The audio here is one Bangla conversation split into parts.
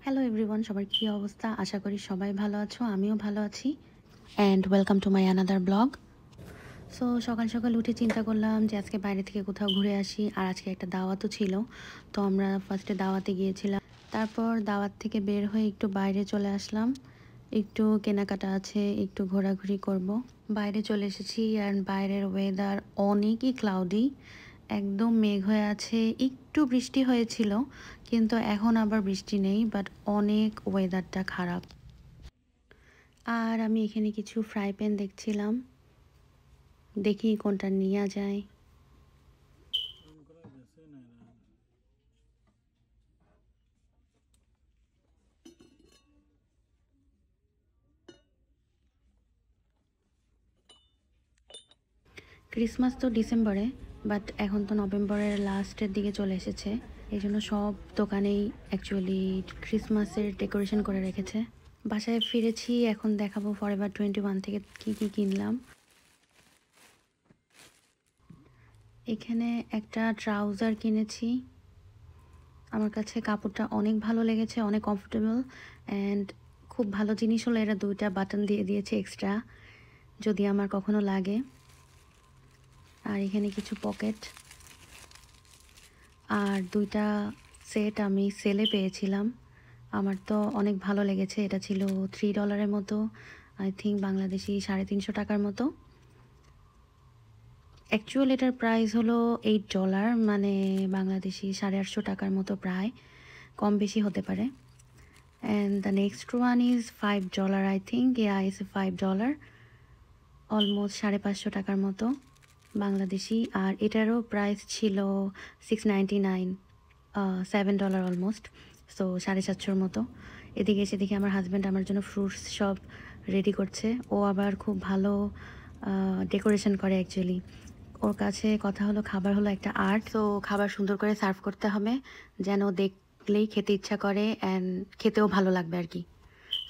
হ্যালো এভরিওয়ান, সবার কী অবস্থা? আশা করি সবাই ভালো আছো, আমিও ভালো আছি। And welcome to my another blog. So সকাল সকাল উঠে চিন্তা করলাম যে আজকে বাইরে থেকে কোথাও ঘুরে আসি, আর আজকে একটা দাওয়াতও ছিল। তো আমরা ফার্স্টে দাওয়াতে গিয়েছিলাম, তারপর দাওয়াত থেকে বের হয়ে একটু বাইরে চলে আসলাম। একটু কেনাকাটা আছে, একটু ঘোরাঘুরি করব। বাইরে চলে এসেছি আর বাইরের ওয়েদার অনেকই ক্লাউডি, একদম মেঘ হয়ে আছে। একটু বৃষ্টি হয়েছিল, কিন্তু এখন আবার বৃষ্টি নেই, বাট অনেক ওয়েদারটা খারাপ। আর আমি এখানে কিছু ফ্রাই প্যান দেখছিলাম, দেখি কোনটা নেওয়া যায়। ক্রিসমাস তো ডিসেম্বরে, বাট এখন তো নভেম্বরের লাস্টের দিকে চলে এসেছে। এই জন্য সব দোকানেই অ্যাকচুয়ালি ক্রিসমাসের ডেকোরেশন করে রেখেছে। বাসায় ফিরেছি, এখন দেখাবো ফরএভার 21 থেকে কি কি কিনলাম। এখানে একটা ট্রাউজার কিনেছি। আমার কাছে কাপড়টা অনেক ভালো লেগেছে, অনেক কমফোর্টেবল অ্যান্ড খুব ভালো জিনিস হলো এরা 2টা বাটন দিয়ে দিয়েছে এক্সট্রা, যদি আমার কখনো লাগে। আর এখানে কিছু পকেট আর 2টা সেট আমি সেলে পেয়েছিলাম। আমার তো অনেক ভালো লেগেছে। এটা ছিল $3 মতো, আই থিঙ্ক বাংলাদেশি 350 টাকার মতো। অ্যাকচুয়াল এটার প্রাইস হলো $8, মানে বাংলাদেশি 850 টাকার মতো, প্রায় কম বেশি হতে পারে। And the next one is $5, I think. It's $5, almost 550 টাকার মতো বাংলাদেশি। আর এটারও প্রাইস ছিল $6.99, $7 অলমোস্ট, সো 750 মতো। এদিকে এসে দেখি আমার হাজব্যান্ড আমার জন্য ফ্রুটস সব রেডি করছে। ও আবার খুব ভালো ডেকোরেশন করে অ্যাকচুয়ালি। ওর কাছে কথা হলো খাবার হলো একটা আর্ট, তো খাবার সুন্দর করে সার্ভ করতে হবে যেন দেখলেই খেতে ইচ্ছা করে অ্যান্ড খেতেও ভালো লাগবে আর কি।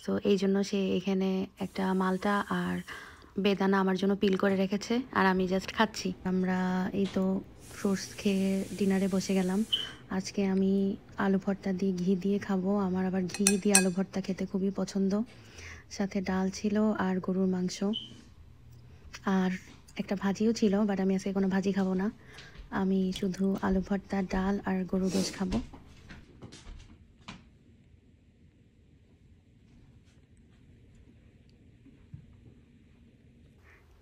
সো এই জন্য সে এখানে একটা মালটা আর বেদানা আমার জন্য পিল করে রেখেছে, আর আমি জাস্ট খাচ্ছি। আমরা এই তো ফ্রুটস খেয়ে ডিনারে বসে গেলাম। আজকে আমি আলু ভর্তা দিয়ে ঘি দিয়ে খাবো। আমার আবার ঘি দিয়ে আলু ভর্তা খেতে খুবই পছন্দ। সাথে ডাল ছিল আর গরুর মাংস, আর একটা ভাজিও ছিল, বাট আমি আজকে কোনো ভাজি খাবো না। আমি শুধু আলু ভর্তা, ডাল আর গরুর গোশ খাবো।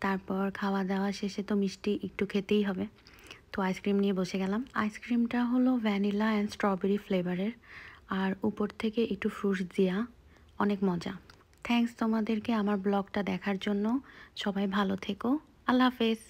তারপর খাওয়া দাওয়া শেষে তো মিষ্টি একটু খেতেই হবে, তো আইসক্রিম নিয়ে বসে গেলাম। আইসক্রিমটা হলো ভ্যানিলা অ্যান্ড স্ট্রবেরি ফ্লেভারের, আর উপর থেকে একটু ফ্রুটস দেওয়া, অনেক মজা। থ্যাঙ্কস তোমাদেরকে আমার ব্লগটা দেখার জন্য। সবাই ভালো থেকো। আল্লাহ হাফেজ।